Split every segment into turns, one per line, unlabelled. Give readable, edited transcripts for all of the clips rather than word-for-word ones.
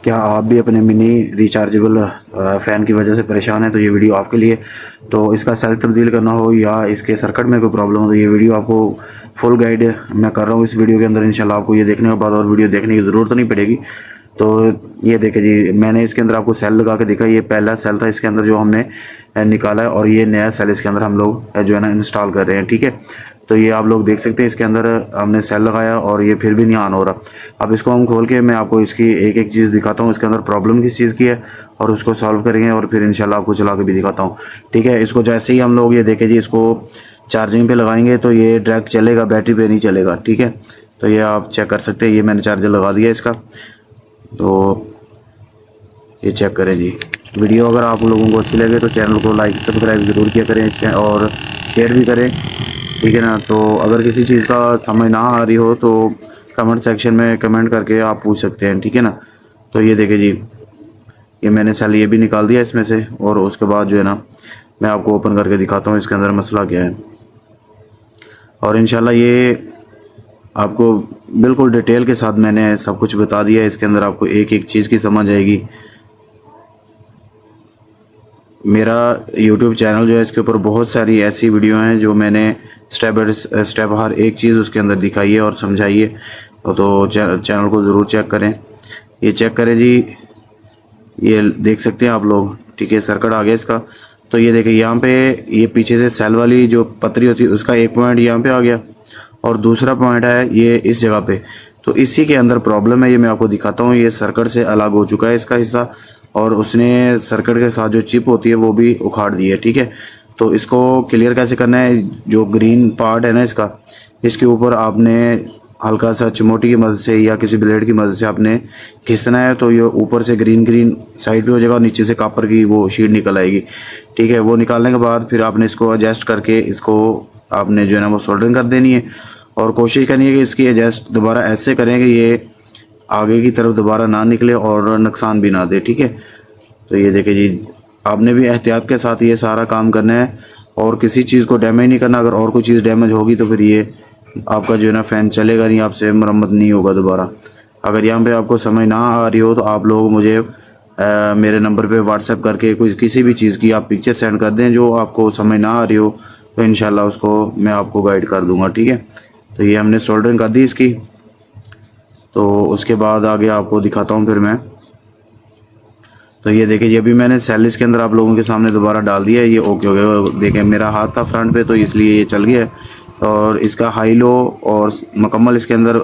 क्या आप भी अपने मिनी रिचार्जेबल फ़ैन की वजह से परेशान हैं, तो ये वीडियो आपके लिए। तो इसका सेल तब्दील करना हो या इसके सर्किट में कोई प्रॉब्लम हो, तो ये वीडियो आपको फुल गाइड मैं कर रहा हूँ इस वीडियो के अंदर। इंशाल्लाह आपको ये देखने के बाद और वीडियो देखने की ज़रूरत नहीं पड़ेगी। तो ये देखिए जी, मैंने इसके अंदर आपको सेल लगा के दिखा। ये पहला सेल था इसके अंदर जो हमने निकाला है, और ये नया सेल इसके अंदर हम लोग जो है ना इंस्टॉल कर रहे हैं। ठीक है, तो ये आप लोग देख सकते हैं इसके अंदर हमने सेल लगाया और ये फिर भी नहीं ऑन हो रहा। अब इसको हम खोल के मैं आपको इसकी एक एक चीज़ दिखाता हूँ, इसके अंदर प्रॉब्लम किस चीज़ की है, और उसको सॉल्व करेंगे और फिर इंशाल्लाह आपको चला के भी दिखाता हूँ। ठीक है, इसको जैसे ही हम लोग ये देखें जी, इसको चार्जिंग पे लगाएंगे तो ये डायरेक्ट चलेगा, बैटरी पे नहीं चलेगा। ठीक है, तो ये आप चेक कर सकते हैं, ये मैंने चार्जर लगा दिया इसका। तो ये चेक करें जी। वीडियो अगर आप लोगों को अच्छी लगे तो चैनल को लाइक सब्सक्राइब ज़रूर किया करें और शेयर भी करें। ठीक है ना। तो अगर किसी चीज़ का समझ ना आ रही हो तो कमेंट सेक्शन में कमेंट करके आप पूछ सकते हैं। ठीक है ना। तो ये देखिए जी, ये मैंने सेल ये भी निकाल दिया इसमें से, और उसके बाद जो है ना मैं आपको ओपन करके दिखाता हूँ इसके अंदर मसला क्या है, और इंशाल्लाह ये आपको बिल्कुल डिटेल के साथ मैंने सब कुछ बता दिया है। इसके अंदर आपको एक एक चीज़ की समझ आएगी। मेरा YouTube चैनल जो है, इसके ऊपर बहुत सारी ऐसी वीडियो हैं जो मैंने स्टेप बाय स्टेप हर एक चीज़ उसके अंदर दिखाई है और समझाई है। तो चैनल को ज़रूर चेक करें। ये चेक करें जी, ये देख सकते हैं आप लोग। ठीक है, सर्किट आ गया इसका। तो ये देखिए यहाँ पे ये पीछे से सेल वाली जो पतरी होती है उसका एक पॉइंट यहाँ पे आ गया, और दूसरा पॉइंट है ये इस जगह पे। तो इसी के अंदर प्रॉब्लम है, ये मैं आपको दिखाता हूँ। ये सर्किट से अलग हो चुका है इसका हिस्सा, और उसने सर्किट के साथ जो चिप होती है वो भी उखाड़ दी है। ठीक है, तो इसको क्लियर कैसे करना है, जो ग्रीन पार्ट है ना इसका, इसके ऊपर आपने हल्का सा चिमोटी की मदद से या किसी ब्लेड की मदद से आपने खींचना है। तो ये ऊपर से ग्रीन ग्रीन साइड पे हो जाएगा और नीचे से कॉपर की वो शीट निकल आएगी। ठीक है, वो निकालने के बाद फिर आपने इसको एडजस्ट करके इसको आपने जो है ना वो सोल्डरिंग कर देनी है, और कोशिश करनी है कि इसकी एडजस्ट दोबारा ऐसे करें कि ये आगे की तरफ दोबारा ना निकले और नुकसान भी ना दे। ठीक है, तो ये देखिए जी, आपने भी एहतियात के साथ ये सारा काम करना है और किसी चीज़ को डैमेज नहीं करना। अगर और कोई चीज़ डैमेज होगी तो फिर ये आपका जो है ना फ़ैन चलेगा नहीं, आपसे मरम्मत नहीं होगा दोबारा। अगर यहाँ पे आपको समझ ना आ रही हो तो आप लोग मुझे मेरे नंबर पे व्हाट्सएप करके कुछ किसी भी चीज़ की आप पिक्चर सेंड कर दें जो आपको समझ ना आ रही हो, तो इंशाल्लाह उसको मैं आपको गाइड कर दूँगा। ठीक है, तो ये हमने सोल्डरिंग कर दी इसकी। तो उसके बाद आगे आपको दिखाता हूँ फिर मैं। तो ये देखिए, ये भी मैंने सेल इसके अंदर आप लोगों के सामने दोबारा डाल दिया है। ये ओके हो गया। देखें, मेरा हाथ था फ्रंट पे तो इसलिए ये चल गया है, और इसका हाई लो और मुकम्मल इसके अंदर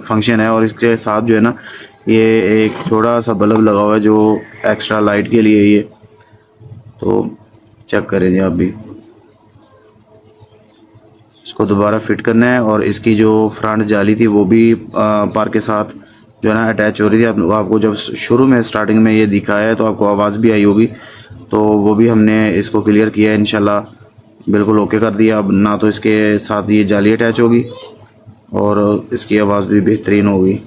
फंक्शन है। और इसके साथ जो है ना ये एक छोटा सा बल्ब लगा हुआ है जो एक्स्ट्रा लाइट के लिए ये। तो चेक करें जी आप भी, इसको दोबारा फिट करना है। और इसकी जो फ्रंट जाली थी वो भी पार के साथ जो है ना अटैच हो रही थी। आपको जब शुरू में स्टार्टिंग में ये दिखाया है तो आपको आवाज़ भी आई होगी, तो वो भी हमने इसको क्लियर किया है इंशाल्लाह, बिल्कुल ओके कर दिया। अब ना तो इसके साथ ये जाली अटैच होगी और इसकी आवाज़ भी बेहतरीन होगी।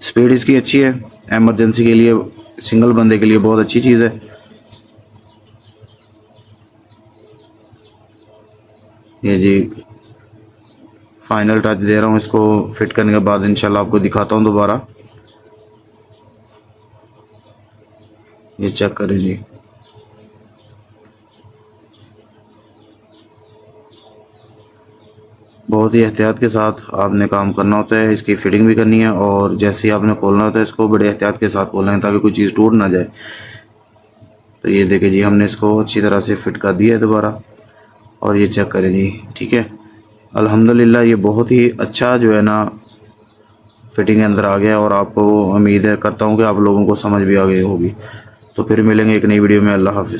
स्पीड इसकी अच्छी है, एमरजेंसी के लिए सिंगल बंदे के लिए बहुत अच्छी चीज़ है ये जी। फाइनल टच दे रहा हूँ इसको फिट करने के बाद, इंशाल्लाह आपको दिखाता हूँ दोबारा। ये चेक करें जी, बहुत ही एहतियात के साथ आपने काम करना होता है। इसकी फिटिंग भी करनी है, और जैसे ही आपने खोलना होता है इसको बड़े एहतियात के साथ खोलना है ताकि कोई चीज़ टूट ना जाए। तो ये देखिए जी, हमने इसको अच्छी तरह से फिट कर दिया है दोबारा, और ये चेक करें जी। ठीक है, अल्हम्दुलिल्लाह ये बहुत ही अच्छा जो है ना फिटिंग के अंदर आ गया, और आपको उम्मीद है करता हूँ कि आप लोगों को समझ भी आ गई होगी। तो फिर मिलेंगे एक नई वीडियो में। अल्लाह हाफिज़।